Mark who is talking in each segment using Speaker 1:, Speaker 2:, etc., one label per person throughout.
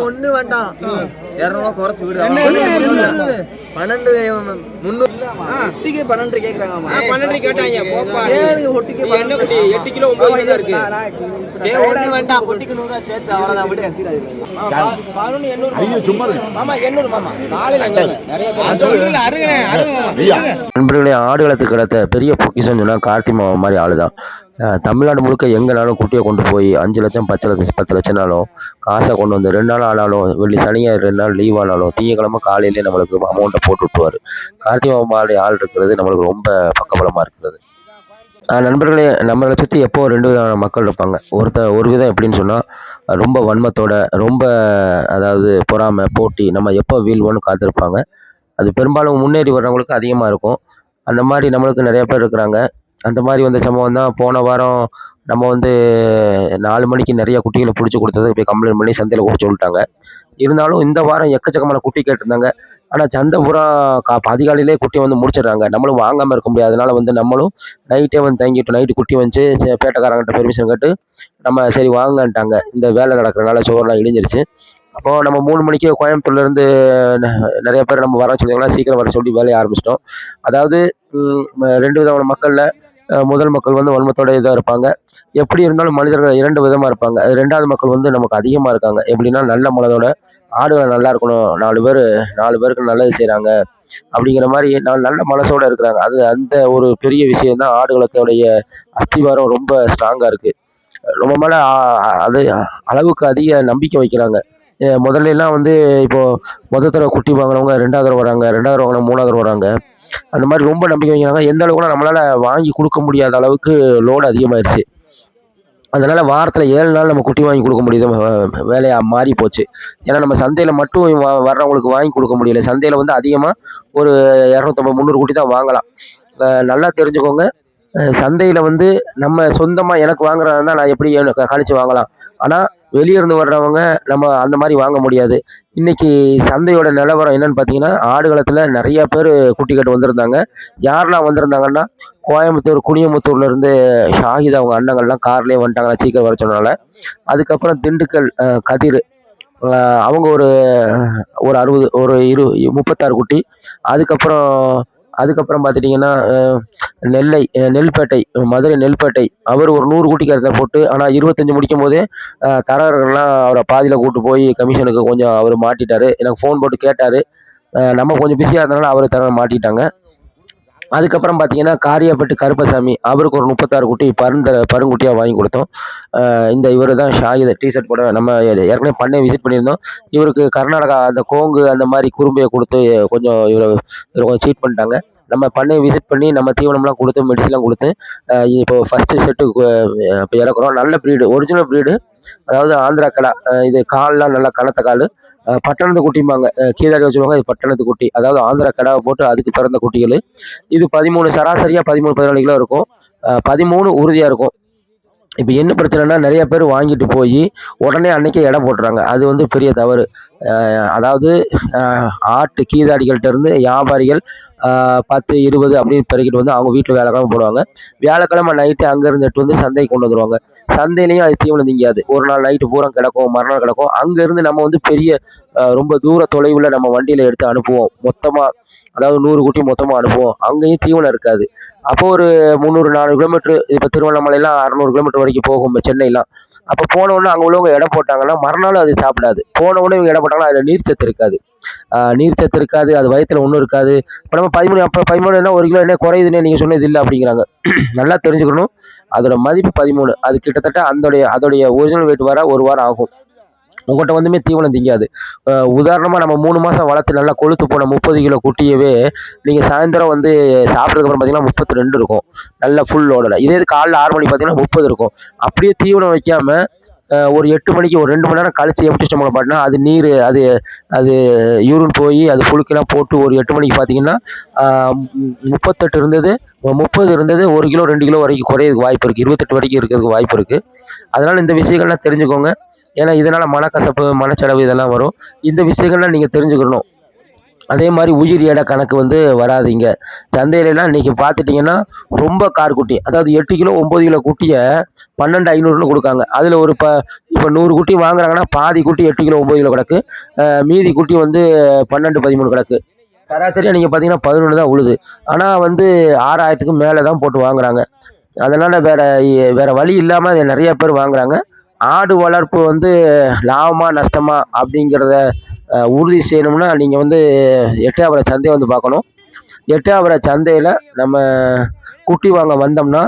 Speaker 1: ஒண்ணு வேண்டாம் 200 குறைச்சு விடு. 12 ஒட்டிக்கு 12 கேக்குறாங்க. 12 கேட்டாங்க. போப்பா 8 கிலோ 9 கிலோ இருக்கு. சரி ஒண்ணு வேண்டாம். ஒட்டிக்கு 100 சேர்த்து அவ்வளவுதான் விடு. 11 800 ஐயோ சும்மா மாமா 800 மாமா நாளைல நிறைய பேர் அருங்கனே
Speaker 2: நண்பர்களே, ஆடுகளத்துக்கு கிடைத்த பெரிய பொக்கிஷம் சொன்னா கார்த்தி மாமா மாதிரி ஆளுதான். தமிழ்நாடு முழுக்க எங்கேனாலும் குட்டியை கொண்டு போய் 5 லட்சம் 10 லட்சம்னாலும் காசை கொண்டு வந்து 2 நாள் ஆனாலும் வெள்ளி சனியை 2 நாள் லீவ் ஆனாலும் திங்கக்கிழமை காலையிலே நம்மளுக்கு அமௌண்ட்டை போட்டு விட்டுருவார். கார்த்தி மாமா மாதிரி ஆள் இருக்கிறது நம்மளுக்கு ரொம்ப பக்கபலமாக இருக்கிறது. நண்பர்களே, நம்மளை சுற்றி எப்போ 2 விதமான மக்கள் இருப்பாங்க. ஒரு விதம் எப்படின்னு சொன்னால் ரொம்ப வன்மத்தோட ரொம்ப அதாவது பொறாமை போட்டி நம்ம எப்போ வீழ்வோன்னு காத்திருப்பாங்க. அது பெரும்பாலும் முன்னேறி வர்றவங்களுக்கு அதிகமாக இருக்கும். அந்த மாதிரி நம்மளுக்கு நிறைய பேர் இருக்கிறாங்க. அந்த மாதிரி வந்த சம்பவம் தான் போன வாரம் நம்ம 4 மணிக்கு நிறைய குட்டிகளை பிடிச்சி கொடுத்தது போய் கம்ப்ளைண்ட் பண்ணி சந்தையில் கூட சொல்லிட்டாங்க. இருந்தாலும் இந்த வாரம் எக்கச்சக்கமான குட்டி கேட்டிருந்தாங்க. ஆனால் சந்தை பூரா அதிகாலையிலே குட்டி முடிச்சிடுறாங்க. நம்மளும் வாங்காமல் இருக்க முடியாது. அதனால் நம்மளும் நைட்டே தங்கிட்டோம். நைட்டு குட்டி பேட்டைக்காரங்கிட்ட பெர்மிஷன் கேட்டு நம்ம சரி வாங்கன்ட்டாங்க. இந்த வேலை நடக்கிறனால சோறுலாம் இடிஞ்சிருச்சு. அப்போது நம்ம 3 மணிக்கு கோயம்புத்தூர்லேருந்து நிறைய பேர் நம்ம வர சொல்லிங்களா சீக்கிரம் வர சொல்லி வேலையை ஆரம்பிச்சிட்டோம். அதாவது 2 விதமான மக்களில் முதல் மக்கள் வன்மத்தோட இதாக இருப்பாங்க. எப்படி இருந்தாலும் மனிதர்கள் 2 விதமாக இருப்பாங்க. 2வது மக்கள் நமக்கு அதிகமாக இருக்காங்க. எப்படின்னா நல்ல மனதோட ஆடுகளை நல்லா இருக்கணும், 4 பேருக்கு நல்லது செய்கிறாங்க அப்படிங்கிற மாதிரி நல்ல மனசோடு இருக்கிறாங்க. அந்த ஒரு பெரிய விஷயந்தான் ஆடுகளத்தோடைய அஸ்திவாரம் ரொம்ப ஸ்ட்ராங்காக இருக்குது. ரொம்ப மேலே அது அளவுக்கு அதிக நம்பிக்கை வைக்கிறாங்க. முதல்ல எல்லாம் இப்போது முதல் தடவை குட்டி வாங்கினவங்க 2வது தடவை வராங்க, 2வது தடவை வாங்கின 3வது தடவை வராங்க. அந்த மாதிரி ரொம்ப நம்பிக்கை வைக்கிறாங்க. எந்த அளவுக்குனா நம்மளால் வாங்கி கொடுக்க முடியாத அளவுக்கு லோடு அதிகமாகிடுச்சு. அதனால் வாரத்தில் 7 நாள் நம்ம குட்டி வாங்கி கொடுக்க முடியுது வேலையாக மாறி போச்சு. ஏன்னா நம்ம சந்தையில் மட்டும் வர்றவங்களுக்கு வாங்கி கொடுக்க முடியல. சந்தையில் அதிகமாக ஒரு 250 300 குட்டி தான் வாங்கலாம். நல்லா தெரிஞ்சுக்கோங்க, சந்தையில் நம்ம சொந்தமாக எனக்கு வாங்குறதா இருந்தால் நான் எப்படி கணிச்சு வாங்கலாம். ஆனால் வெளியே இருந்து வர்றவங்க நம்ம அந்த மாதிரி வாங்க முடியாது. இன்றைக்கி சந்தையோட நிலவரம் என்னென்னு பார்த்தீங்கன்னா, ஆடுகளத்தில் நிறையா பேர் குட்டி கட்டு வந்திருந்தாங்க. யாரெல்லாம் வந்திருந்தாங்கன்னா, கோயம்புத்தூர் குனியமுத்தூர்லேருந்து ஷாஹித் அவங்க அண்ணங்கள்லாம் கார்லேயே வந்துட்டாங்க சீக்கிரம் வர சொன்னனால. அதுக்கப்புறம் திண்டுக்கல் கதிர் அவங்க ஒரு 60 ஒரு 36 குட்டி. அதுக்கப்புறம் பார்த்துட்டிங்கன்னா நெல்பேட்டை மதுரை நெல்பேட்டை அவர் ஒரு 100 குட்டி கருத்தை போட்டு, ஆனால் 25 முடிக்கும் போதே தரகர்கள்லாம் அவரை பாதியில் கூப்பிட்டு போய் கமிஷனுக்கு கொஞ்சம் அவர் மாட்டிட்டார். எனக்கு ஃபோன் போட்டு கேட்டார். நம்ம கொஞ்சம் பிஸியாக இருந்தனால அவர் தரகர் மாட்டிட்டாங்க. அதுக்கப்புறம் பார்த்தீங்கன்னா காரியாப்பட்டு கருப்பசாமி அவருக்கு ஒரு 36 குட்டி பருங்குட்டியாக வாங்கி கொடுத்தோம். இவர் தான் ஷாஹித் டிஷர்ட் போட நம்ம ஏற்கனவே பண்ணை விசிட் பண்ணியிருந்தோம். இவருக்கு கர்நாடகா அந்த கோங்கு அந்த மாதிரி குறும்பையை கொடுத்து கொஞ்சம் இவர் கொஞ்சம் சீட் பண்ணிட்டாங்க. நம்ம பண்ணையை விசிட் பண்ணி நம்ம தீவனம்லாம் கொடுத்து மெடிசன்லாம் கொடுத்து இப்போ ஃபஸ்ட்டு செட்டு இப்போ இறக்குறோம். நல்ல ப்ரீடு, ஒரிஜினல் ப்ரீடு. அதாவது ஆந்திரா கடா. இது கால்லாம் நல்லா கனத்த கால். பட்டணத்து குட்டிம்பாங்க, கீழாடி வச்சுருவாங்க. இது பட்டணத்து குட்டி, அதாவது ஆந்திரா கடாவை போட்டு அதுக்கு பிறந்த குட்டிகள். இது 13 சராசரியாக 13-14 கிலோ இருக்கும். 13 உறுதியாக இருக்கும். இப்போ என்ன பிரச்சனைனா, நிறைய பேர் வாங்கிட்டு போய் உடனே அன்றைக்கே எடை போட்டுறாங்க. அது பெரிய தவறு. அதாவது ஆட்டு கீதாடிகள்கிட்ட இருந்து வியாபாரிகள் 10 20 அப்படின்னு பெருக்கிட்டு அவங்க வீட்டில் வியாழக்கிழமை போடுவாங்க. வியாழக்கிழமை நைட்டு அங்கேருந்து எடுத்து சந்தைக்கு கொண்டு வந்துடுவாங்க. சந்தையிலையும் அது தீவனம் திங்காது. ஒரு நாள் நைட்டு பூரா கிடக்கும், மறுநாள் கிடக்கும். அங்கேருந்து நம்ம பெரிய ரொம்ப தூர தொலைவில் நம்ம வண்டியில் எடுத்து அனுப்புவோம் மொத்தமாக. அதாவது 100 குட்டி மொத்தமாக அனுப்புவோம். அங்கேயும் தீவனம் இருக்காது. அப்போது ஒரு 300-400 கிலோமீட்ரு, இப்போ திருவண்ணாமலைலாம் 600 கிலோமீட்டர் வரைக்கும் போகும் சென்னைலாம். அப்போ போனவுடனே அங்கே உள்ளவங்க எடை போட்டாங்கன்னா மறுநாள் அது சாப்பிடாது. போனவுடனே இவங்க எடை போட்டாங்கன்னா அதில் நீர்ச்சத்து இருக்காது. அது வயிற்றில் ஒன்றும் இருக்காது. இப்போ நம்ம 13 என்ன 1 கிலோ என்ன குறையுதுன்னே நீங்கள் சொன்னது இல்லை அப்படிங்கிறாங்க. நல்லா தெரிஞ்சுக்கணும், அதோட மதிப்பு 13. அது கிட்டத்தட்ட அதோடைய ஒரிஜினல் வெயிட் வர 1 வாரம் ஆகும். உங்கள்கிட்ட தீவனம் திங்காது. உதாரணமாக நம்ம 3 மாதம் வளர்த்து நல்லா கொழுத்து போன 30 கிலோ குட்டியவே நீங்கள் சாயந்தரம் சாப்பிட்றதுக்கப்புறம் பார்த்தீங்கன்னா 32 இருக்கும், நல்ல ஃபுல் லோடோட. இதே காலைல 6 மணிக்கு பார்த்தீங்கன்னா 30 இருக்கும். அப்படியே தீவனம் வைக்காமல் ஒரு 8 மணிக்கு ஒரு 2 மணி நேரம் கழிச்சு எம்டி ஸ்டொமக்கில் பார்த்தீங்கன்னா அது நீர் அது அது யூரின் போய் அது புழுக்கெல்லாம் போட்டு ஒரு 8 மணிக்கு பார்த்தீங்கன்னா 38 இருந்தது, 30 இருந்தது, 1 கிலோ 2 கிலோ வரைக்கும் குறையிறதுக்கு வாய்ப்பு இருக்குது, 28 வரைக்கும் இருக்கிறதுக்கு வாய்ப்பு இருக்குது. அதனால் இந்த விஷயங்கள்லாம் தெரிஞ்சுக்கோங்க. ஏன்னா இதனால் மனக்கசப்பு மனச்சடவு இதெல்லாம் வரும். இந்த விஷயங்கள்லாம் நீங்கள் தெரிஞ்சுக்கணும். அதே மாதிரி உயிர் எடை கணக்கு வந்து வராதீங்க. சந்தையிலலாம் இன்றைக்கி பார்த்துட்டிங்கன்னா ரொம்ப குட்டி, அதாவது 8 கிலோ 9 கிலோ குட்டியை 12,500ன்னு கொடுக்காங்க. அதில் ஒரு இப்போ 100 குட்டி வாங்குறாங்கன்னா பாதி குட்டி 8 கிலோ 9 கிலோ கிடக்கு, மீதி குட்டி வந்து 12 13 கிடக்கு. சராசரியாக நீங்கள் பார்த்தீங்கன்னா 11 தான் உழுது. ஆனால் வந்து 6,000க்கு மேலே தான் போட்டு வாங்குறாங்க. அதனால் வேறு வழி இல்லாமல் நிறைய பேர் வாங்குறாங்க. ஆடு வளர்ப்பு வந்து லாபமா நஷ்டமா அப்படிங்கிறத உறுதி செய்யணும்னா நீங்கள் வந்து எட்டயபுரம் சந்தையை வந்து பார்க்கணும். எட்டயபுரம் சந்தையில் நம்ம குட்டி வாங்க வந்தோம்னா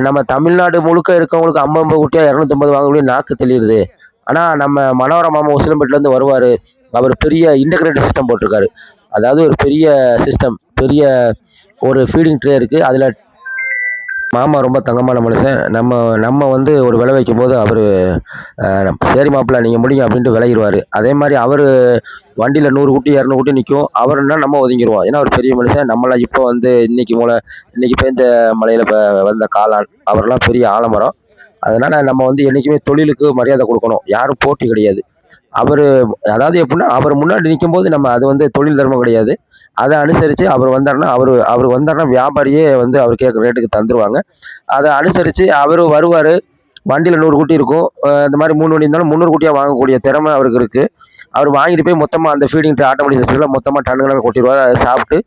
Speaker 2: நம்ம தமிழ்நாடு முழுக்க இருக்கவங்களுக்கு 50 குட்டியாக 250 வாங்கக்கூடிய நாக்கு தெளியுது. ஆனால் நம்ம மனோரமா மாமா உசிலம்பேட்டிலேருந்து வருவார். அவர் பெரிய இன்டகிரேட்டட் சிஸ்டம் போட்டிருக்காரு. அதாவது ஒரு பெரிய சிஸ்டம், பெரிய ஒரு ஃபீடிங் ட்ரே இருக்குது. அதில் மாமா ரொம்ப தங்கமான மனுஷன். நம்ம வந்து ஒரு விலை வைக்கும்போது அவர் சரி மாப்பிள்ள நீங்கள் முடிங்க அப்படின்ட்டு விளையிடுவார். அதே மாதிரி அவர் வண்டியில் 100 குட்டி 200 குட்டி நிற்கும். அவருன்னா நம்ம ஒதுங்கிடுவோம். ஏன்னா அவர் பெரிய மனுஷன். நம்மளாம் இப்போ வந்து இன்றைக்கி பேஞ்ச மலையில் வந்த காளான், அவரெல்லாம் பெரிய ஆலமரம். அதனால் நம்ம வந்து என்றைக்குமே தொழிலுக்கு மரியாதை கொடுக்கணும். யாரும் போட்டி கிடையாது. அதாவது எப்படின்னா அவர் முன்னாடி நிற்கும்போது நம்ம அது வந்து தொழில் தர்மம் கிடையாது. அதை அனுசரித்து அவர் வந்தாருன்னா வியாபாரியே வந்து அவர் கேட்குற ரேட்டுக்கு தந்துடுவாங்க. அதை அனுசரித்து அவர் வருவார். வண்டியில் 100 குட்டி இருக்கும். இந்த மாதிரி 3 வண்டி இருந்தாலும் 300 குட்டியாக வாங்கக்கூடிய திறமை அவருக்கு இருக்குது. அவர் வாங்கிட்டு போய் மொத்தமாக அந்த ஃபீடிங் ஆட்டோமேட்டிக் சிஸ்டத்தில் மொத்தமாக டன்னுகளாக கொட்டிடுவார். அதை சாப்பிட்டு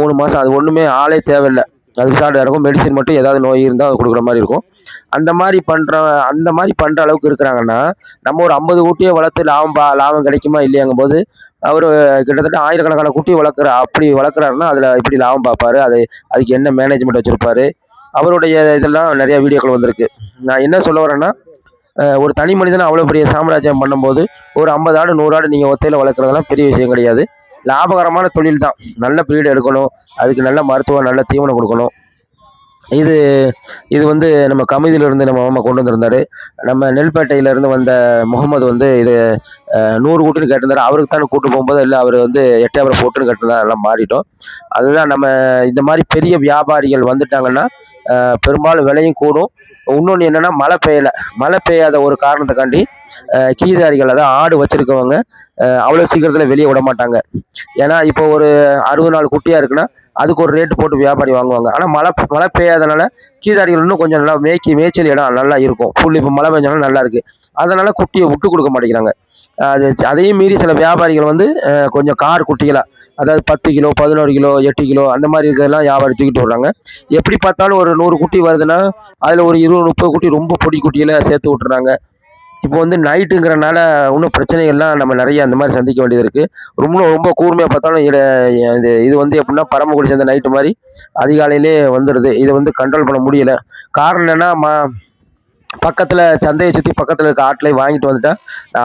Speaker 2: 3 மாதம் அது ஒன்றுமே ஆளே தேவையில்லை. அது சாப்பிட்டு இருக்கும். மெடிசின் மட்டும் ஏதாவது நோய் இருந்தால் அது கொடுக்குற மாதிரி இருக்கும். அந்த மாதிரி பண்ணுற அளவுக்கு இருக்கிறாங்கன்னா நம்ம ஒரு 50 குட்டியை வளர்த்து லாபம் கிடைக்குமா இல்லையாங்கும் போது அவர் கிட்டத்தட்ட ஆயிரக்கணக்கான குட்டி அப்படி வளர்க்குறாருன்னா அதில் எப்படி லாபம் பார்ப்பார், அதுக்கு என்ன மேனேஜ்மெண்ட் வச்சுருப்பார். அவருடைய இதெல்லாம் நிறையா வீடியோக்கள் வந்திருக்கு. நான் என்ன சொல்ல வரேன்னா, ஒரு தனி மனிதனை அவ்வளோ பெரிய சாம்ராஜ்யம் பண்ணும்போது ஒரு 50 ஆடு 100 ஆடு நீங்கள் ஒத்தையில் வளர்க்குறதெல்லாம் பெரிய விஷயம் கிடையாது. லாபகரமான தொழில் தான். நல்ல ப்ரீடு எடுக்கணும், அதுக்கு நல்ல மருத்துவம் நல்ல தீவனம் கொடுக்கணும். இது வந்து நம்ம கமிதியிலிருந்து நம்ம மாமா கொண்டு வந்திருந்தார். நம்ம நெல்பேட்டையிலேருந்து வந்த முகமது வந்து இது 100 குட்டின்னு கேட்டிருந்தார். அவருக்கு தானே கூட்டு போகும்போது இல்லை அவர் வந்து எட்டயபுரம் போட்டுன்னு கேட்டிருந்தார். எல்லாம் மாறிட்டோம். அதுதான் நம்ம இந்த மாதிரி பெரிய வியாபாரிகள் வந்துட்டாங்கன்னா பெரும்பாலும் விலையும் கூடும். இன்னொன்று என்னென்னா மழை பெய்யாத ஒரு காரணத்துக்காண்டி கீதாரிகள், அதாவது ஆடு வச்சுருக்கவங்க அவ்வளோ சீக்கிரத்தில் வெளியே விட மாட்டாங்க. ஏன்னா இப்போ ஒரு 60 நாள் குட்டியாக இருக்குன்னா அதுக்கு ஒரு ரேட்டு போட்டு வியாபாரி வாங்குவாங்க. ஆனால் மழை பெய்யாதனால கீதாரிகள் இன்னும் கொஞ்சம் நல்லா மேய்ச்சல் இடம் நல்லா இருக்கும். புல் இப்போ மழை பெஞ்சாலும் நல்லா இருக்குது. அதனால் குட்டியை விட்டு கொடுக்க மாட்டேங்கிறாங்க. அதையும் மீறி சில வியாபாரிகள் வந்து கொஞ்சம் குட்டிகளாக, அதாவது 10 கிலோ 11 கிலோ 8 கிலோ அந்த மாதிரி இருக்கிறதெல்லாம் வியாபாரி தூக்கிட்டு வர்றாங்க. எப்படி பார்த்தாலும் ஒரு 100 குட்டி வருதுன்னா அதில் ஒரு 20 30 குட்டி ரொம்ப பொடி குட்டியில் சேர்த்து விட்டுறாங்க. இப்போ வந்து நைட்டுங்கிறனால இன்னும் பிரச்சனைகள்லாம் நம்ம நிறைய அந்த மாதிரி சந்திக்க வேண்டியது இருக்குது. ரொம்ப கூர்மையாக பார்த்தாலும் இது வந்து எப்படின்னா பரமக்குடி சேர்ந்த நைட்டு மாதிரி அதிகாலையிலே வந்துடுது. இதை வந்து கண்ட்ரோல் பண்ண முடியலை. காரணம் என்னென்னா பக்கத்தில் சந்தையை சுற்றி பக்கத்தில் இருக்க ஆட்டிலே வாங்கிட்டு வந்துட்டா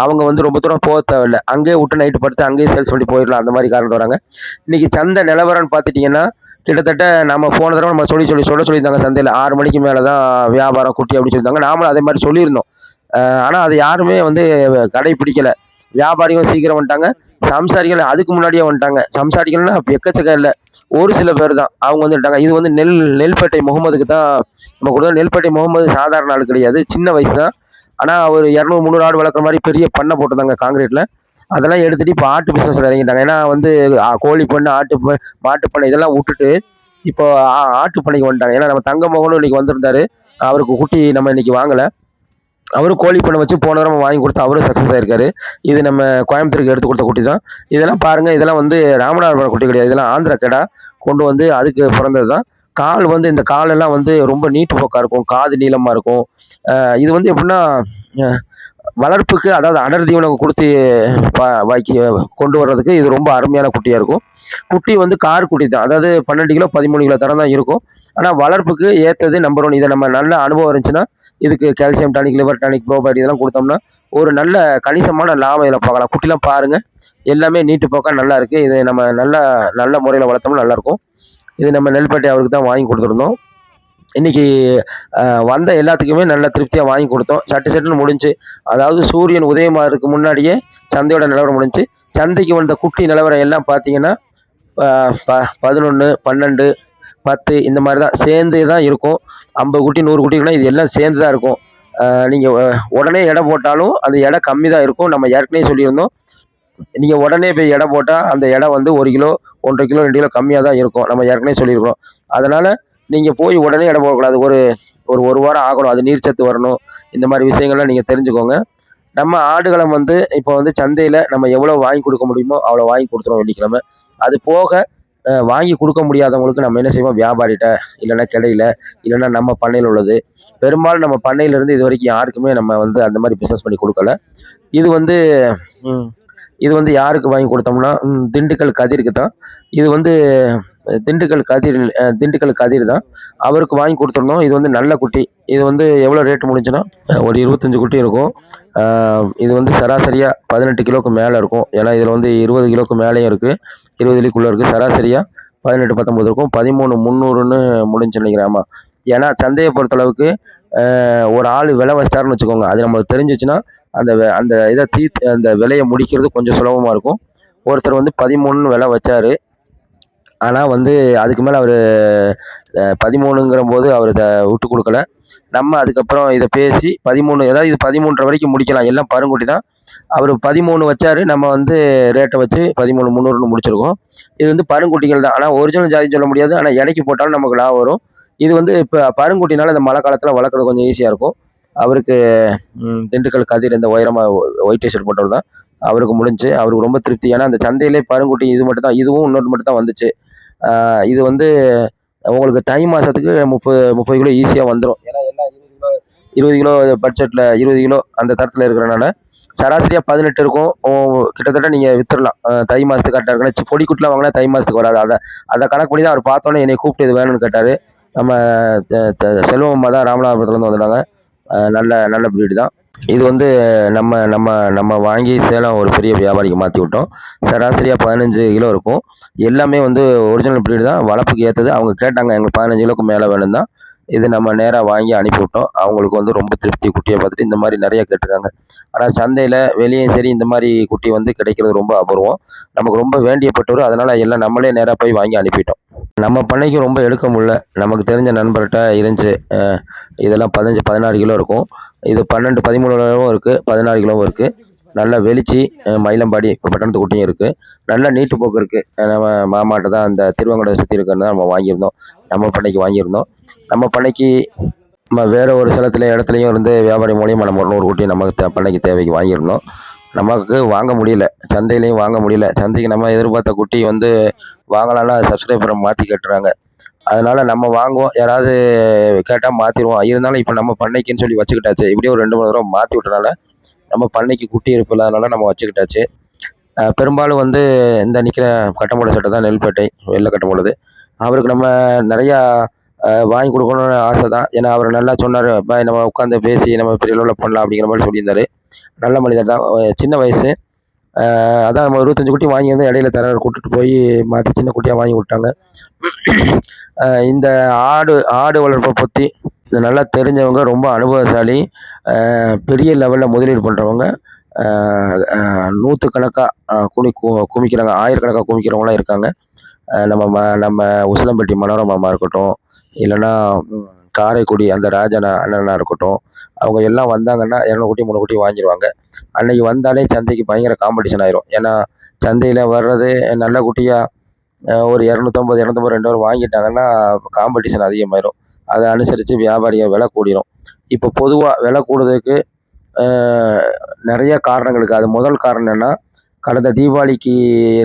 Speaker 2: அவங்க வந்து ரொம்ப தூரம் போக தேவையில்லை. அங்கேயே விட்டு நைட்டு படுத்து அங்கேயே சேல்ஸ் பண்ணி போயிடலாம். அந்த மாதிரி காரணம் வராங்க. இன்றைக்கி சந்தை நிலவரம்னு பார்த்துட்டிங்கன்னா கிட்டத்தட்ட நம்ம போன தடவை நம்ம சொல்லியிருந்தாங்க சந்தையில் 6 மணிக்கு மேலே தான் வியாபாரம் குட்டி அப்படின்னு சொல்லியிருந்தாங்க. நாமளும் அதே மாதிரி சொல்லியிருந்தோம். ஆனால் அது யாருமே வந்து கடைப்பிடிக்கலை. வியாபாரிகளும் சீக்கிரம் வந்துட்டாங்க, சம்சாரிகள் அதுக்கு முன்னாடியே வந்துட்டாங்க. சம்சாரிகள்னா எக்கச்சக்கம் இல்லை, ஒரு சில பேர் தான் அவங்க வந்துட்டாங்க. இது வந்து நெல்பேட்டை முகமதுக்கு தான் நம்ம கொடுத்தோம். நெல்பேட்டை முகமது சாதாரண ஆள் கிடையாது, சின்ன வயசு தான். ஆனால் அவர் 200 300 ஆடு வளர்க்குற மாதிரி பெரிய பண்ணை போட்டிருந்தாங்க காங்கிரீட்டில். அதெல்லாம் எடுத்துகிட்டு இப்போ ஆட்டு பிஸ்னஸில் இறங்கிட்டாங்க. ஏன்னா வந்து கோழி பண்ணை மாட்டு பண்ணை இதெல்லாம் விட்டுட்டு இப்போ ஆட்டு பண்ணைக்கு வந்துட்டாங்க. ஏன்னா நம்ம தங்க மகனும் இன்றைக்கி வந்திருந்தார். அவருக்கு குட்டி நம்ம இன்றைக்கி வாங்கலை. அவரும் கோழி பண்ணை வச்சு போன தடவை வாங்கி கொடுத்து அவரும் சக்ஸஸ் ஆகிருக்காரு. இது நம்ம கோயம்புத்தூருக்கு எடுத்து கொடுத்த குட்டி தான். இதெல்லாம் பாருங்கள், இதெல்லாம் வந்து ராமநாதபுரம் குட்டி கிடையாது. இதெல்லாம் ஆந்திரா கடா கொண்டு வந்து அதுக்கு பிறந்தது தான். இந்த காலெல்லாம் வந்து ரொம்ப நீட்டு போக்காக இருக்கும், காது நீளமாக இருக்கும். இது வந்து எப்படின்னா வளர்ப்புக்கு, அதாவது அடர் தீவனம் கொடுத்து கொண்டு வர்றதுக்கு இது ரொம்ப அருமையான குட்டியாக இருக்கும். குட்டி வந்து குட்டி தான், அதாவது 12 கிலோ 13 கிலோ தரம் தான் இருக்கும். ஆனால் வளர்ப்புக்கு ஏற்றது நம்பர் 1. இதை நம்ம நல்ல அனுபவம் இருந்துச்சுன்னா இதுக்கு calcium tonic, liver tonic, probiotic இதெல்லாம் கொடுத்தோம்னா ஒரு நல்ல கணிசமான லாபம் இதில் பார்க்கலாம். குட்டிலாம் பாருங்கள், எல்லாமே நீட்டு போக்காக நல்லா இருக்குது. இது நம்ம நல்ல முறையில் வளர்த்தோம்னா நல்லாயிருக்கும். இது நம்ம நெல்பேட்டை அவருக்கு தான் வாங்கி கொடுத்துருந்தோம். இன்றைக்கி வந்த எல்லாத்துக்குமே நல்ல திருப்தியாக வாங்கி கொடுத்தோம். சட்டுன்னு முடிஞ்சு. அதாவது சூரியன் உதயமாகிறதுக்கு முன்னாடியே சந்தையோட நிலவரம் முடிஞ்சு. சந்தைக்கு வந்த குட்டி நிலவரம் எல்லாம் பார்த்தீங்கன்னா 11, 12, 10 இந்த மாதிரி தான் சேர்ந்து தான் இருக்கும். 50 குட்டி 100 குட்டிக்குன்னா இது எல்லாம் சேர்ந்து தான் இருக்கும். நீங்கள் உடனே எடை போட்டாலும் அந்த எடை கம்மி தான் இருக்கும். நம்ம ஏற்கனவே சொல்லியிருந்தோம். நீங்கள் உடனே போய் எடை போட்டால் அந்த எடை வந்து 1 கிலோ 1.5 கிலோ 2 கிலோ கம்மியாக தான் இருக்கும். நம்ம ஏற்கனவே சொல்லியிருக்கிறோம். அதனால் நீங்கள் போய் உடனே எடை போடக்கூடாது. ஒரு வாரம் ஆகணும். அது நீர்ச்சத்து வரணும். இந்த மாதிரி விஷயங்கள்லாம் நீங்கள் தெரிஞ்சுக்கோங்க. நம்ம ஆடுகளம் வந்து இப்போ வந்து சந்தையில் நம்ம எவ்வளோ வாங்கி கொடுக்க முடியுமோ அவ்வளோ வாங்கி கொடுத்துருவோம் வெள்ளிக்கிழமை. அது போக வாங்கி கொடுக்க முடியாதவங்களுக்கு நம்ம என்ன செய்வோம், வியாபாரிகிட்ட இல்லைன்னா கடையில் இல்லைன்னா நம்ம பண்ணையில் உள்ளது. பெரும்பாலும் நம்ம பண்ணையிலேருந்து இது வரைக்கும் யாருக்குமே நம்ம வந்து அந்த மாதிரி பிஸ்னஸ் பண்ணி கொடுக்கல. இது வந்து இது வந்து யாருக்கு வாங்கி கொடுத்தோம்னா திண்டுக்கல் கதிருக்கு தான். இது வந்து திண்டுக்கல் கதிர் தான். அவருக்கு வாங்கி கொடுத்துருந்தோம். இது வந்து நல்ல குட்டி. இது வந்து எவ்வளோ ரேட்டு முடிஞ்சுன்னா ஒரு 25 குட்டி இருக்கும். இது வந்து சராசரியாக 18 கிலோவுக்கு மேலே இருக்கும். ஏன்னா இதில் வந்து 20 கிலோவுக்கு மேலேயும் இருக்குது, 20 கிலோக்குள்ளே இருக்குது. சராசரியாக 18, 19 இருக்கும். 13,300ன்னு முடிஞ்சு நினைக்கிறேன். ஆமாம். ஏன்னா சந்தையை பொறுத்தளவுக்கு ஒரு ஆள் விலை வச்சிட்டாருன்னு வச்சுக்கோங்க, அது நம்மளுக்கு தெரிஞ்சிச்சுன்னா அந்த அந்த விலையை முடிக்கிறது கொஞ்சம் சுலபமாக இருக்கும். ஒருத்தர் வந்து 13ன்னு விலை வச்சார். ஆனால் வந்து அதுக்கு மேலே அவர் 13ங்கிறபோது அவர் இதை விட்டு கொடுக்கல. நம்ம அதுக்கப்புறம் இதை பேசி 13, ஏதாவது இது 13.5 வரைக்கும் முடிக்கலாம். எல்லாம் பருங்குட்டி தான். அவர் 13 வச்சார். நம்ம வந்து ரேட்டை வச்சு 13,300ன்னு முடிச்சிருக்கோம். இது வந்து பருங்குட்டிகள் தான். ஆனால் ஒரிஜினல் ஜாதின்னு சொல்ல முடியாது. ஆனால் இடைக்கு போட்டாலும் நமக்கு லாபம் வரும். இது வந்து இப்போ பருங்குட்டினால இந்த மழை காலத்தில் வளர்க்குறது கொஞ்சம் ஈஸியாக இருக்கும். அவருக்கு திண்டுக்கல் கதிர் இந்த உயரமாக ஒயிட் டிஷர்ட் போட்டவர் தான். அவருக்கு முடிஞ்சு. அவருக்கு ரொம்ப திருப்தி. ஏன்னா அந்த சந்தையிலே பருங்குட்டி இது மட்டும் தான், இதுவும் இன்னொரு மட்டும் தான் வந்துச்சு. இது வந்து உங்களுக்கு தை மாதத்துக்கு 30 கிலோ ஈஸியாக வந்துடும். ஏன்னா எல்லாம் 20 கிலோ பட்ஜெட்டில் 20 கிலோ அந்த தரத்தில் இருக்கிறனால சராசரியாக 18 இருக்கும். கிட்டத்தட்ட நீங்கள் விற்றுடலாம். தை மாதத்துக்கு கரெக்டாக இருக்குன்னா பொடி குட்டிலாம் வாங்கினா தை மாதத்துக்கு வராது. அதை கணக்கு பண்ணி தான் அவர் பார்த்தோன்னே என்னை கூப்பிட்டு இது வேணும்னு கேட்டார். நம்ம செல்வம் அம்மா தான் ராமநாதபுரத்துலேருந்து வந்துட்டாங்க. நல்ல ப்ரீடு தான். இது வந்து நம்ம வாங்கி சேலம் ஒரு பெரிய வியாபாரிக்கு மாற்றி விட்டோம். சராசரியாக 15 கிலோ இருக்கும். எல்லாமே வந்து ஒரிஜினல் ப்ரீடு தான். வளர்ப்புக்கு ஏற்றது. அவங்க கேட்டாங்க எங்களுக்கு 15 கிலோவுக்கு மேலே வேணும் தான். இது நம்ம நேராக வாங்கி அனுப்பிவிட்டோம். அவங்களுக்கு வந்து ரொம்ப திருப்தி. குட்டியை பார்த்துட்டு இந்த மாதிரி நிறைய கேட்டிருக்காங்க. ஆனால் சந்தையில் வெளியும் சரி இந்த மாதிரி குட்டி வந்து கிடைக்கிறது ரொம்ப அபூர்வம். நமக்கு ரொம்ப வேண்டியப்பட்டவர். அதனால் எல்லாம் நம்மளே நேராக போய் வாங்கி அனுப்பிட்டோம். நம்ம பண்ணைக்கு ரொம்ப எடுக்க முடியல. நமக்கு தெரிஞ்ச நண்பர்கிட்ட இருந்துச்சு. இதெல்லாம் 15, 16 கிலோ இருக்கும். இது 12, 13 கிலோவும் இருக்குது, 16 கிலோவும் இருக்குது. நல்லா வெளிச்சி மயிலம்பாடி பட்டணத்து குட்டியும் இருக்குது. நல்ல நீட்டு போக்கு இருக்குது. நம்ம மாமாட்ட தான் அந்த திருவங்கடை சுற்றி இருக்கிறது தான் நம்ம வாங்கியிருந்தோம். நம்ம பண்ணைக்கு வாங்கியிருந்தோம். நம்ம பண்ணைக்கு நம்ம வேறு ஒரு இடத்துலையும் இருந்து வியாபாரி மூலியமாக நம்ம 100 குட்டி நமக்கு பண்ணைக்கு தேவைக்கு வாங்கியிருந்தோம். நமக்கு வாங்க முடியல. சந்தையிலையும் வாங்க முடியல. சந்தைக்கு நம்ம எதிர்பார்த்த குட்டி வந்து வாங்கலாம்னா சப்ஸ்கிரைபரை மாற்றி கேட்டுறாங்க. அதனால் நம்ம வாங்குவோம். யாராவது கேட்டால் மாற்றிடுவோம். இருந்தாலும் இப்போ நம்ம பண்ணைக்குன்னு சொல்லி வச்சுக்கிட்டாச்சு. இப்படியே ஒரு 2, 3 தடவை மாற்றி விட்டனால நம்ம பண்ணைக்கு குட்டி இருப்பு இல்லாதனால நம்ம வச்சுக்கிட்டாச்சு. பெரும்பாலும் வந்து இந்த நிற்கிற கட்டமோட சட்டை தான் நெல்பேட்டை வெள்ளை கட்டமோடது. அவருக்கு நம்ம நிறையா வாங்கி கொடுக்கணும்னு ஆசை தான். ஏன்னா அவர் நல்லா சொன்னார். பாய் நம்ம உட்காந்து பேசி நம்ம பெரிய அளவில் பண்ணலாம் அப்படிங்கிற மாதிரி சொல்லியிருந்தார். நல்ல மனிதர் தான். சின்ன வயசு. அதான் நம்ம 25 குட்டி வாங்கி வந்து இடையில கூட்டிட்டு போய் மாற்றி சின்ன குட்டியாக வாங்கி விட்டாங்க. இந்த ஆடு வளர்ப்பை பற்றி நல்லா தெரிஞ்சவங்க, ரொம்ப அனுபவசாலி, பெரிய லெவலில் முதலீடு பண்ணுறவங்க, நூற்றுக்கணக்காக குமிக்கிறாங்க, ஆயிரக்கணக்காக குமிக்கிறவங்களாம் இருக்காங்க. நம்ம உசிலம்பட்டி மனோரமாமா இருக்கட்டும், இல்லைன்னா காரைக்குடி அந்த ராஜனா அண்ணனா இருக்கட்டும், அவங்க எல்லாம் வந்தாங்கன்னா 200 குட்டி 300 குட்டி வாங்கிடுவாங்க. அன்றைக்கி வந்தாலே சந்தைக்கு பயங்கர காம்படிஷன் ஆயிரும். ஏன்னா சந்தையில் வர்றது நல்ல குட்டியாக ஒரு 250, 200 வாங்கிட்டாங்கன்னா காம்படிஷன் அதிகமாயிரும். அதை அனுசரித்து வியாபாரியை விலை கூடிரும். இப்போ பொதுவாக விலை கூடுறதுக்கு நிறைய காரணங்கள் இருக்குது. அது முதல் காரணம் என்னென்னா, கடந்த தீபாவளிக்கு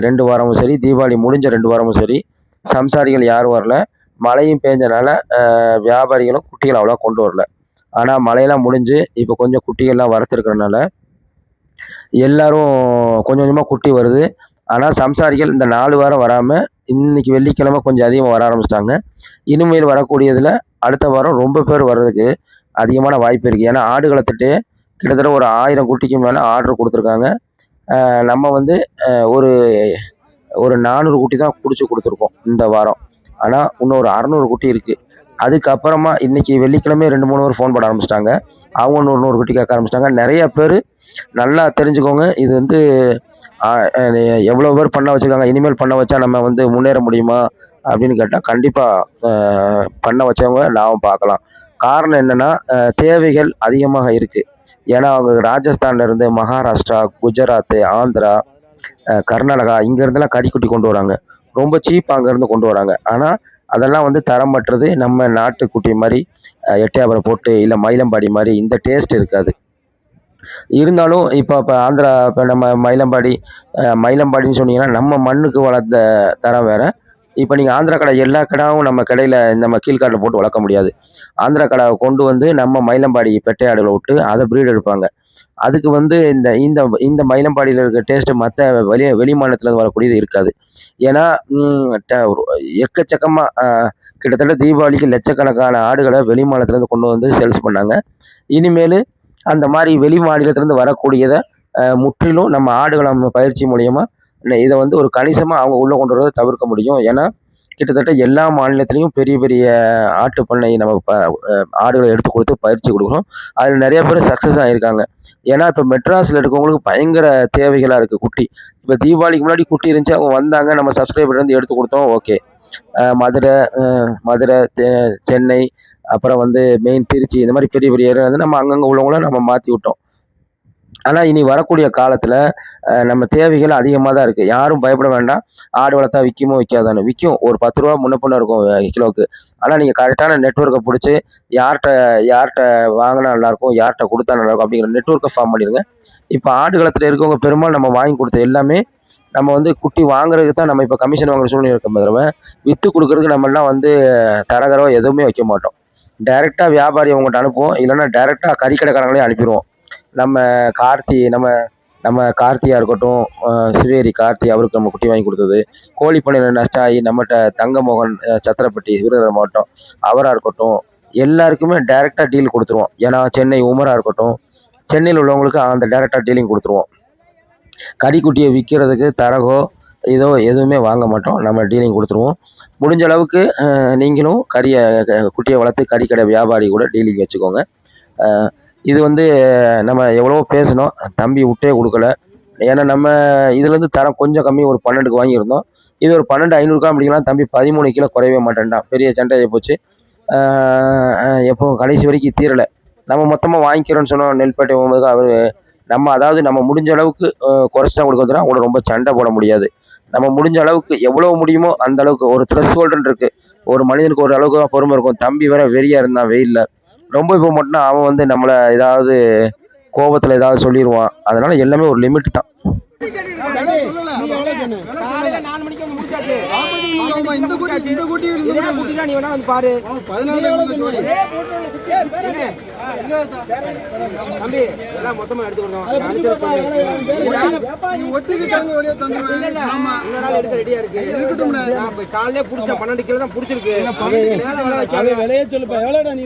Speaker 2: 2 வாரமும் சரி, தீபாவளி முடிஞ்ச 2 வாரமும் சரி, சம்சாரிகள் யாரும் வரல. மழையும் பேஞ்சனால வியாபாரிகளும் குட்டிகள் அவ்வளோவா கொண்டு வரல. ஆனால் மழையெல்லாம் முடிஞ்சு இப்போ கொஞ்சம் குட்டிகள்லாம் வரத்துருக்கிறனால எல்லோரும் கொஞ்சம் கொஞ்சமாக குட்டி வருது. ஆனால் சம்சாரிகள் இந்த 4 வாரம் வராமல் இன்றைக்கி வெள்ளிக்கிழமை கொஞ்சம் அதிகமாக வர ஆரம்பிச்சிட்டாங்க. இனிமேல் வரக்கூடியதில் அடுத்த வாரம் ரொம்ப பேர் வர்றதுக்கு அதிகமான வாய்ப்பு இருக்குது. ஏன்னா ஆடு வளர்த்துட்டு கிட்டத்தட்ட ஒரு 1000 குட்டிக்கு மேலே ஆர்டர் கொடுத்துருக்காங்க. நம்ம வந்து ஒரு 400 குட்டி தான் பிடிச்சி கொடுத்துருக்கோம் இந்த வாரம். ஆனால் இன்னும் ஒரு 600 குட்டி இருக்குது. அதுக்கப்புறமா இன்றைக்கி வெள்ளிக்கிழமை 2-3 பேர் ஃபோன் பண்ண ஆரம்பிச்சிட்டாங்க. அவங்க 100 குட்டி கேட்க ஆரம்பிச்சிட்டாங்க. நிறைய பேர் நல்லா தெரிஞ்சுக்கோங்க, இது வந்து எவ்வளோ பேர் பண்ண வச்சுருக்காங்க, இனிமேல் பண்ண வச்சா நம்ம வந்து முன்னேற முடியுமா அப்படின்னு கேட்டால் கண்டிப்பாக பண்ண வச்சவங்க லாபம் பார்க்கலாம். காரணம் என்னென்னா தேவைகள் அதிகமாக இருக்குது. ஏன்னா அவங்க ராஜஸ்தான்லேருந்து மகாராஷ்டிரா, குஜராத்து, ஆந்திரா, கர்நாடகா இங்கேருந்துலாம் கறிக்குட்டி கொண்டு வராங்க. ரொம்ப சீப் அங்கேருந்து கொண்டு வராங்க. ஆனால் அதெல்லாம் வந்து தரமற்றது. நம்ம நாட்டுக்குட்டி மாதிரி எட்டயபுரம் போட்டு இல்லை மயிலம்பாடி மாதிரி இந்த டேஸ்ட் இருக்காது. இருந்தாலும் இப்போ ஆந்திரா, இப்போ நம்ம மயிலம்பாடின்னு சொன்னீங்கன்னா நம்ம மண்ணுக்கு வளர்த்த தரம் வேறு. இப்போ நீங்கள் ஆந்திரா கடை எல்லா கடாவும் நம்ம கடையில் நம்ம கீழ்காட்டில் போட்டு வளர்க்க முடியாது. ஆந்திரா கடாவை கொண்டு வந்து நம்ம மயிலம்பாடி பெட்டையாடுகளை விட்டு அதை ப்ரீட் எடுப்பாங்க. அதுக்கு வந்து இந்த இந்த இந்த மயிலம்பாடியில் இருக்க டேஸ்ட்டு மற்ற வெளி மாநிலத்துலேருந்து வரக்கூடியது இருக்காது. ஏன்னா எக்கச்சக்கமாக கிட்டத்தட்ட தீபாவளிக்கு லட்சக்கணக்கான ஆடுகளை வெளி மாநிலத்துலேருந்து கொண்டு வந்து சேல்ஸ் பண்ணாங்க. இனிமேல் அந்த மாதிரி வெளி மாநிலத்திலேருந்து வரக்கூடியதை முற்றிலும் நம்ம ஆடுகளை நம்ம பயிற்சி மூலயமா இதை வந்து ஒரு கணிசமாக அவங்க உள்ளே கொண்டு வரதை தவிர்க்க முடியும். ஏன்னா கிட்டத்தட்ட எல்லா மாநிலத்திலையும் பெரிய பெரிய ஆட்டு பண்ணை நம்ம ஆடுகளை எடுத்து கொடுத்து பயிற்சி கொடுக்குறோம். அதில் நிறைய பேர் சக்ஸஸ் ஆகியிருக்காங்க. ஏன்னா இப்போ மெட்ராஸில் இருக்கவங்களுக்கு பயங்கர தேவைகளாக இருக்குது குட்டி. இப்போ தீபாவளிக்கு முன்னாடி குட்டி இருந்துச்சு, அவங்க வந்தாங்க, நம்ம சப்ஸ்கிரைபர் வந்து எடுத்து கொடுத்தோம், ஓகே. மதுரை, சென்னை, அப்புறம் வந்து மெயின் திருச்சி, இந்த மாதிரி பெரிய பெரிய ஏரியா வந்து நம்ம அங்கங்கே உள்ளவங்கள நம்ம மாற்றி விட்டோம். ஆனால் இனி வரக்கூடிய காலத்தில் நம்ம தேவைகள் அதிகமாக தான் இருக்குது. யாரும் பயப்பட வேண்டாம். ஆடு வளர்த்தா விற்குமோ விற்காதானு. விற்கும், ஒரு 10 ரூபா முன்ன பின்ன இருக்கும் கிலோவுக்கு. ஆனால் நீங்கள் கரெக்டான நெட்வொர்க்கை பிடிச்சி யார்கிட்ட வாங்கினா நல்லாயிருக்கும், யார்கிட்ட கொடுத்தா நல்லாயிருக்கும் அப்படிங்கிற நெட்வொர்க்கை ஃபார்ம் பண்ணிடுங்க. இப்போ ஆடு வளர்த்துல இருக்கவங்க பெரும்பாலும் நம்ம வாங்கி கொடுத்த எல்லாமே நம்ம வந்து குட்டி வாங்குறதுக்கு தான் நம்ம இப்போ கமிஷன் வாங்குற சூழ்நிலை இருக்க தவிர விற்று கொடுக்குறதுக்கு நம்மளாம் வந்து தரகரோ எதுவுமே வைக்க மாட்டோம். டைரெக்டாக வியாபாரி அவங்கள்ட்ட அனுப்புவோம், இல்லைன்னா டைரெக்டாக கறிக்கடைக்காரங்களே அனுப்பிடுவோம். நம்ம கார்த்தியாக இருக்கட்டும், சிவேரி கார்த்தி, அவருக்கு நம்ம குட்டி வாங்கி கொடுத்தது, கோழி பண்ணையில் நஷ்டம் ஆகி நம்மகிட்ட தங்கமோகன், சத்திரப்பட்டி, விருதுநகர் மாவட்டம், அவராக இருக்கட்டும், எல்லாருக்குமே டைரெக்டாக டீல் கொடுத்துருவோம். ஏன்னா சென்னை உமராக இருக்கட்டும், சென்னையில் உள்ளவங்களுக்கு அந்த டைரெக்டாக டீலிங் கொடுத்துருவோம். கறிக்குட்டியை விற்கிறதுக்கு தரகோ எதுவுமே வாங்க மாட்டோம், நம்ம டீலிங் கொடுத்துருவோம். முடிஞ்ச அளவுக்கு நீங்களும் குட்டியை வளர்த்து கறிக்கடை வியாபாரி கூட டீலிங் வச்சுக்கோங்க. இது வந்து நம்ம எவ்வளோ பேசணும், தம்பி விட்டே கொடுக்கல. ஏன்னா நம்ம இதுலேருந்து தரம் கொஞ்சம் கம்மி, ஒரு 12க்கு வாங்கியிருந்தோம். இது ஒரு 12,500 அப்படிங்கலாம். தம்பி 13 கிலோ குறையவே மாட்டேன்டான். பெரிய சண்டையாகி போச்சு. எப்போ கடைசி வரைக்கும் தீரலை. நம்ம மொத்தமாக வாங்கிக்கிறோன்னு சொன்னோம். நெல்பேட்டை போகும்போது அவர் நம்ம முடிஞ்ச அளவுக்கு குறைச்சி தான் கொடுக்க வந்துடும். அவங்கள ரொம்ப சண்டை போட முடியாது. நம்ம முடிஞ்ச அளவுக்கு எவ்வளோ முடியுமோ அந்த அளவுக்கு ஒரு த்ரெஷ்ஹோல்டுன்னு இருக்குது. ஒரு மனிதனுக்கு ஒரு அளவுக்கு தான் பொறுமை இருக்கும். தம்பி வேற வெறியாக இருந்தான் வெயிலில். ரொம்ப இப்போ மட்டும் அவன் வந்து நம்மளை ஏதாவது கோபத்தில் ஏதாவது சொல்லிடுவான். அதனால் எல்லாமே ஒரு லிமிட் தான்.
Speaker 1: காலையிலே புடிச்சா 12 கிலோ தான் புடிச்சிருக்கு. விலையே சொல்லுப்பா, எவ்வளோடா நீ?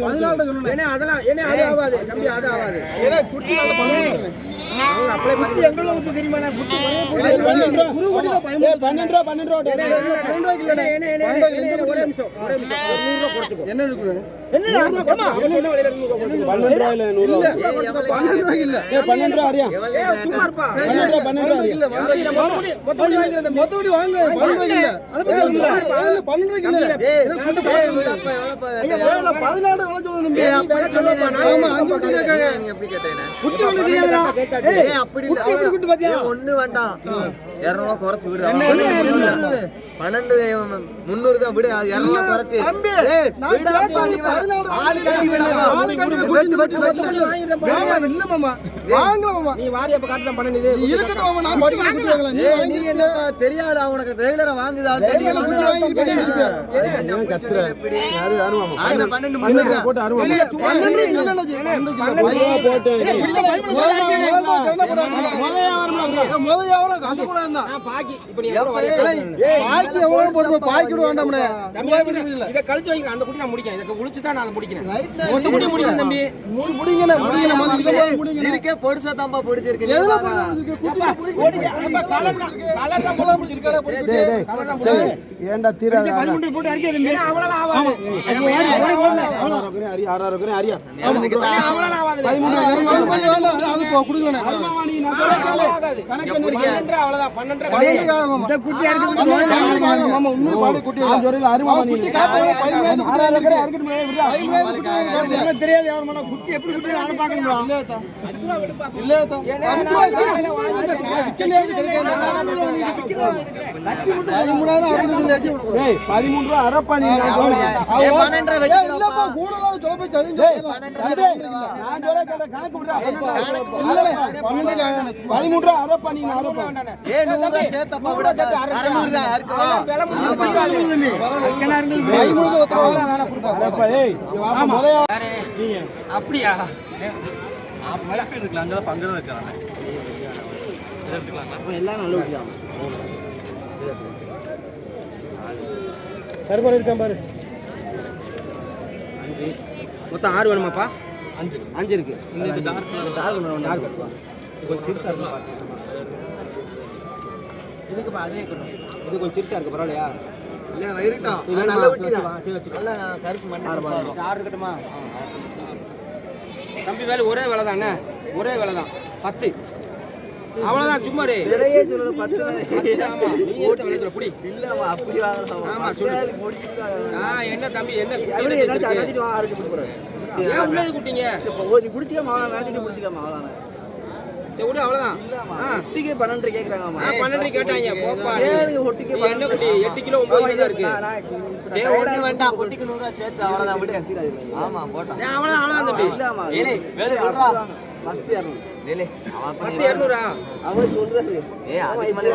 Speaker 1: அதெல்லாம் என்ன அது ஆகாது தம்பி, அது ஆகாது. அப்ளை பண்ணி எங்கள விட்டு தெரியுமா? குட்டி 12 ரூபா ஒரே நிமிஷம் 100 ரூபா குறைச்சுக்கோ. என்ன இருக்கு? என்னடா ஆமா அவன் என்ன விலையில இருக்கு? 12 ரூபாயில 100 ரூபா. 12 ரூபாய் இல்ல. 12 ரூபா அறியா? சும்மா இருப்பா. 12 ரூபா இல்ல. மொத்தம் வாங்குறத மொத்தம் வாங்க. 12 ரூபாய் இல்ல. அது பத்தி 12 ரூபாய் இல்ல. ஐயா 14 ரூபாய் சொல்லுங்க. ஆமா 5 ரூபாய் கேட்காங்க. நீங்க எப்படி கேட்டீங்க? குட்டி ஒண்ணு தெரியாதடா. ஏய் அப்படி இல்ல. குட்டி பாத்தியா? ஒண்ணு வேண்டாம். 200 ரூபாய் குறைச்சு விடு. 12 300 தான் விடு. 200 ரூபாய் குறைச்சு. ஏய் நான் கேட்டா 14 ஆளு கட்டி வெட்டு இல்ல மாமா. வாங்க மாமா. நீ வாரி அப்ப காட்டு தான் பண்ணு. இது இருக்கட்டும் மாமா, நான் படி கொடுத்துறேன். நீ என்ன தெரியாதா உனக்கு? ட்ரெய்லரை வாங்குது ஆள் கட்டி குட்டி வாங்கி பண்ணிட்டு ஏன் கத்துற? யாரு மாமா? 12 போட்டு 12 இல்ல 12 போட்டு பாக்கி இப்ப நீ எவ்வளவு வேண்டாம்னே இத கழிச்சு வைங்க அந்த குட்டி நான் முடிக்கிறேன் இத குளிச்சு தான் நான் முடிக்கிறேன் மொத்த குட்டி முடிக்கிறேன் தம்பி முடிங்கல இதுக்கே பொடுசா தான்பா பொடிச்சிருக்கு எதுல பொடிச்சிருக்கு குட்டி பொடிச்சு அப்ப கலர் தான் போல முடிச்சிருக்கு டேய் கலர் தான் போடு ஏண்டா தீரா 13 போட்டு அரிக்க தம்பி அவ்வளவு ஆவாது அவ்வளவு அரி 6 அரியா அவ்வளவு ஆவாது 13 வேண்டாம் அது குடுக்கலனே அருமாவாணி நான் சொல்றேன் கணக்கு என்ன அவ்வளவுதான் 12 இந்த குட்டி இருக்குது மாமா உண்மை பாடி குட்டி நான் சொல்றேன் அருமாவாணி குட்டி காட்டுங்க 15 குட்டி அறுக்கற அறுக்கிட்டு விடுடா 15 குட்டி காட்டு தெரியாது யார் மன குட்டி எப்படி குட்டி நான் பார்க்கணும்டா அதுவா விடு பாப்போம் இல்ல தா விக்கல ஏது கிடைக்காது 13 ரூபாய் அரப்பா நீ நான் சொல்றேன் 12 ரூபாய் வெச்சு இல்லப்பா கூடலாம் ஜோபே சலிஞ்சு 12 நான் சொல்றேன் கணக்கு விடுடா இல்ல 13 ரூபாய் அரப்பா நீ நான் அரப்பா ஏ 100 ரூபாய் சேர்த்தப்பா விட 600 ரூபாய் அறுக்கா விலை முடிஞ்சு எங்கனா இருந்து 13 ஒத்தவங்க வேணா கொடுத்தா அரப்பா ஏய் வாப்பா முதல்ல நீங்க அப்படியா மழை இருக்குல அங்க தான் பங்கற வச்சானே எடுத்துக்கலாம் அப்ப எல்லாம் நல்ல ஊட்டியா சர்வர் இருக்கான் பாரு 5 மொத்தம் 6 வேணுமாப்பா 5 இருக்கு இந்த டார்க் பா கொஞ்சம் சிறுசா இருக்கு பாருங்க இதுக்கு பா அதே இருக்கணும் இது கொஞ்சம் சிறுசா இருக்கு பரவாயில்லையா இல்ல இருக்கட்டும் நல்ல ஊட்டி தான் சரி வச்சு நல்ல கருப்பு மண்ணு 6 இருக்கட்டுமா தம்பி வேலை ஒரே வேலை தானே ஒரே வேலை தான் 10 அவ்வளவுதான் சும்மா ரே விலையே சொல்லல 10 ஆமா நீ எடுத்த விலை சொல்ல புடி இல்லமா அப்படி வாங்கலாம் ஆமா சொல்லு என்ன தம்பி என்ன குட்டி என்ன நடத்திட்டு வா ஆருக்கு போறேன் ஏன் உள்ளது குட்டிங்க நீ குடிச்சிக்க மாவள நடத்திட்டு குடிச்சிக்க மாவள சரி விடு அவ்வளவுதான் குட்டிக்கு 12 கேக்குறாங்கமா 12 கேட்டாங்க போப்பா ஒட்டிக்கு என்ன குட்டி 8 கிலோ 9 கிலோ இருக்கு சரி ஒண்ணு வேண்டாம் குட்டிக்கு 100 ரூபாய் சேர்த்து அவ்வளவுதான் விடு ஆமா போடா அவ்வளவுதான் தம்பி இல்லமா ஏலே வேலை விடுறா 10200 லேலே 10200 அவன் சொல்றாரு ஏய் அதுக்கு மேல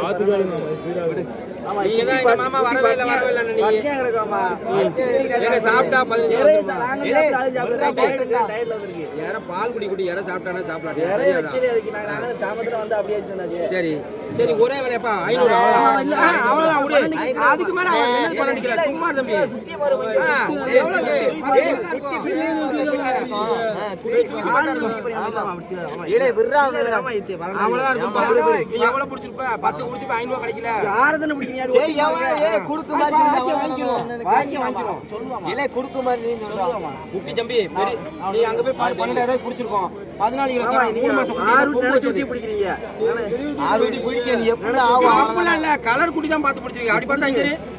Speaker 1: விடு ஆமா நீங்க தான் எங்க மாமா வரவே இல்ல நீங்க கேக்குறேமா என்ன சாப்பிட்டா 15 நாங்க சாப்பிட்டா டயட்ல வந்திருக்கு யார பால் குடி யார சாப்பிட்டானா சாப்பிடலாம் யார வெச்சே அதுக்கு நாங்க சாமத்துல வந்து அப்படியே இருந்தேன் சரி சரி ஒரே வேலையப்பா 500 அவ்வளவுதான் விடு அதுக்கு மேல என்ன பண்ண நிக்கல சும்மா தம்பி குட்டி வரும் எவ்வளவு ஏலே விறா அவ்வளவுதான் இருக்கும் நீ எவ்வளவு பிடிச்சிருப்ப 10 குடிச்சு 500 ரூபாய் கிடைக்கல யாரதன பிடிக்கீங்க சரி ஏ குடுக்கு மாதிரி வாங்கிக்கிறோம் சொல்லுவாமா ஏலே குடுக்கு மாதிரி நீ சொல்லுவாமா குட்டி தம்பி நீ அங்க போய் 12000 ரூபாய் பிடிச்சிருக்கோம் 14 கிலோ 3 மாசம் 6 ரூபாய் சுத்தி பிடிக்கிறீங்க 6 ரூபாய் பிடிக்க நீ எப்படி ஆவா அப்பலாம் இல்ல கலர் குட்டி தான் பார்த்து பிடிச்சிருக்கீங்க அப்படி பார்த்தா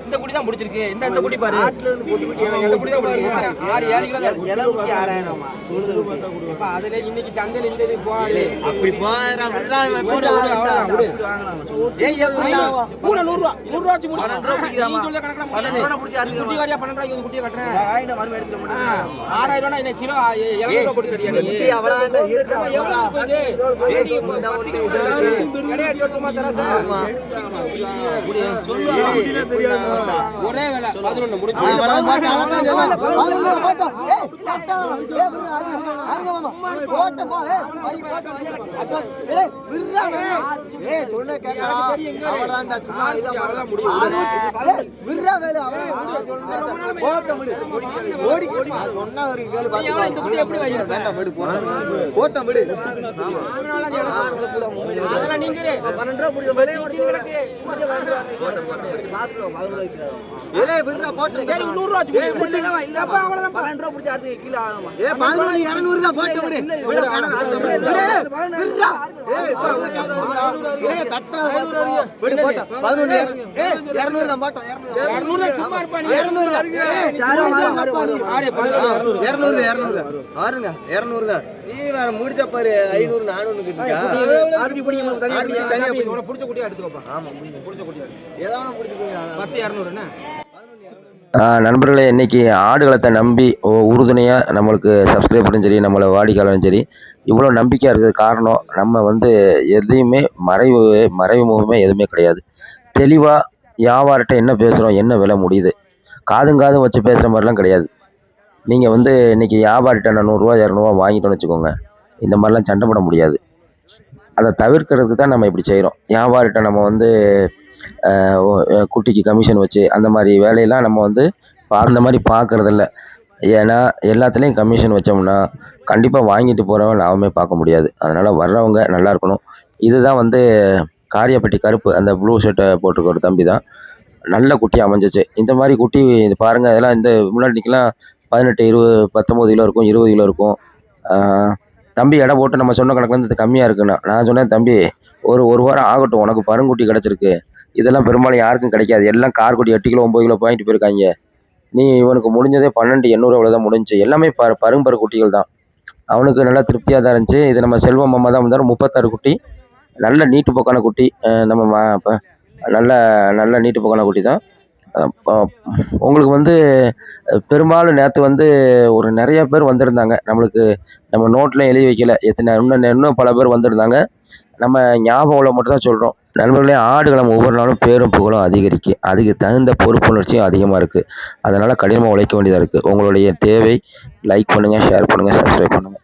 Speaker 1: இந்த குட்டி தான் பிடிச்சிருக்கு இந்த குட்டி பாரு ஆட்ல இருந்து போட்டு குட்டி இந்த குட்டி தான் பிடிச்சிருக்கு 6 கிலோ இலை குட்டி 6000 ஆமா அப்ப அதுல இன்னைக்கு சந்தையில இந்த இது போறே அப்படி போறா விடுடா அவ்வளவுதான் விடு ஏய் கூட 100 ரூபாய் 100 ரூபாய் முடி 12 ரூபாய் பிடிக்கறாமா நீ சொல்ல கணக்குல 12 ரூபாய் பிடிச்சி ஆறு குட்டி வாரியா 12 ரூபாய்க்கு குட்டியை கட்டறேன் ஆயிட மரம் எடுத்துற மாட்டேன் 6000 ரூபாய் என்ன கிலோ 700 ரூபாய் போட்டு தரியா நீ குட்டி அவ்வளவுதான் இருக்கமா எவ்வளவு போகுது ஏடி 10 கிலோ கடையா எடுத்துமா தரசா குடி சொல்லுவா குட்டினா தெரியாது ஒரே வேலை 11 முடிஞ்சு போட்டோம் ஏய் ஆருங்க மாமா போட்ட போ ஏய் விறா ஏய் சொன்ன கேக்க அவ்வளவுதான் சும்மா அவ்வளவுதான் முடியும் விறா வேலை அவ்வளவுதான் போட்ட விடு ஓடி சொன்னா ஒரு கேளு பாத்து எவ்வளவு இந்த குட்டி எப்படி வைக்கிற வேண்டாம் விடு போட்ட விடு அதெல்லாம் நீங்க 12 ரூபாய் புடிங்க வேலை விளக்கு சும்மா சாப்பிடுவோம் ஏலே விறா போட்டு சரி 100 ரூபாய் இல்ல அப்ப அவ்வளவுதான் 12 ரூபாய் புடிச்சு அது கிலோ ஆகுமா ஏ 11 200 தான் போட்டு விடு விறா ஏய் தட்டா விடு போட்ட 11 ஏய் 200 தான் போட்டோம் 200 சும்மா இருப்பா நீ 200 ஆரே 200 பாருங்க 200 நீ வேற முடிச்ச பாரு 500 400 கிட்டா ஆர்பி புடிங்க தனியா உன புடிச்ச குட்டியா எடுத்துக்கோப்பா ஆமா புடிச்ச குட்டியா ஏதாவன புடிச்சு போங்க 10 200 என்ன
Speaker 2: நண்பர்களே, இன்றைக்கி ஆடுகளத்தை நம்பி உறுதுணையாக நம்மளுக்கு சப்ஸ்கிரைபரும் சரி நம்மளை வாடிக்கையாளரும் சரி இவ்வளோ நம்பிக்கையாக இருக்கிறது காரணம் நம்ம வந்து எதையுமே மறைமுகமே எதுவுமே கிடையாது. தெளிவாக வியாபாரத்தை என்ன பேசுகிறோம், என்ன விலை முடியுது, காதும் வச்சு பேசுகிற மாதிரிலாம் கிடையாது. நீங்கள் வந்து இன்றைக்கி வியாபாரிட்ட நான் 100 ரூபா 200 ரூபா வாங்கிட்டோன்னு வச்சுக்கோங்க, இந்த மாதிரிலாம் சண்டை போட முடியாது. அதை தவிர்க்கிறதுக்கு தான் நம்ம இப்படி செய்கிறோம். வியாபாரிகிட்ட நம்ம வந்து குட்டிக்கு கமிஷன் வச்சு அந்த மாதிரி வேலையெல்லாம் நம்ம வந்து அந்த மாதிரி பார்க்குறதில்ல. ஏன்னா எல்லாத்துலேயும் கமிஷன் வச்சோம்னா கண்டிப்பாக வாங்கிட்டு போகிறவன் லாபமே பார்க்க முடியாது. அதனால் வர்றவங்க நல்லா இருக்கணும். இதுதான் வந்து காரியப்பட்டி கருப்பு அந்த ப்ளூ ஷர்ட்டை போட்டிருக்க ஒரு தம்பி தான். நல்ல குட்டி அமைஞ்சிச்சு. இந்த மாதிரி குட்டி இது பாருங்கள், இதெல்லாம் இந்த முன்னாடிக்கெல்லாம் 18, 20, 19 கிலோ இருக்கும், 20 கிலோ இருக்கும். தம்பி எடை போட்டு நம்ம சொன்ன கணக்குலேருந்து இது கம்மியாக இருக்குண்ணா. நான் சொன்னேன், தம்பி ஒரு வாரம் ஆகட்டும், உனக்கு பருங்குட்டி கிடச்சிருக்கு. இதெல்லாம் பெரும்பாலும் யாருக்கும் கிடைக்காது. எல்லாம் கார்குட்டி 8 கிலோ 9 கிலோ வாங்கிட்டு போயிருக்காங்க. நீ இவனுக்கு முடிஞ்சதே 12,800 தான் முடிஞ்சுச்சு. எல்லாமே பரும்பரு குட்டிகள் தான். அவனுக்கு நல்லா திருப்தியாக தான் இருந்துச்சு. இது நம்ம செல்வம் மாமா தான் வந்தார். 36 குட்டி, நல்ல நீட்டு போக்கான குட்டி. நம்ம இப்போ நல்ல நல்ல நீட்டு போக்கான குட்டி தான். உங்களுக்கு வந்து பெரும்பாலும் நேற்று வந்து ஒரு நிறையா பேர் வந்திருந்தாங்க. நம்மளுக்கு நம்ம நோட்டில் எழுதி வைக்கல எத்தனை, இன்னும் பல பேர் வந்திருந்தாங்க. நம்ம ஞாபகம் உள்ள மட்டும் தான் சொல்கிறோம். நண்பர்களே, ஆடுகளம் ஒவ்வொரு நாளும் பேரும் புகழும் அதிகரிக்கும். அதுக்கு தகுந்த பொறுப்புணர்ச்சியும் அதிகமாக இருக்குது. அதனால் கடினமாக உழைக்க வேண்டியதாக இருக்குது. உங்களுடைய தேவை லைக் பண்ணுங்கள், ஷேர் பண்ணுங்கள், சப்ஸ்கிரைப் பண்ணுங்கள்.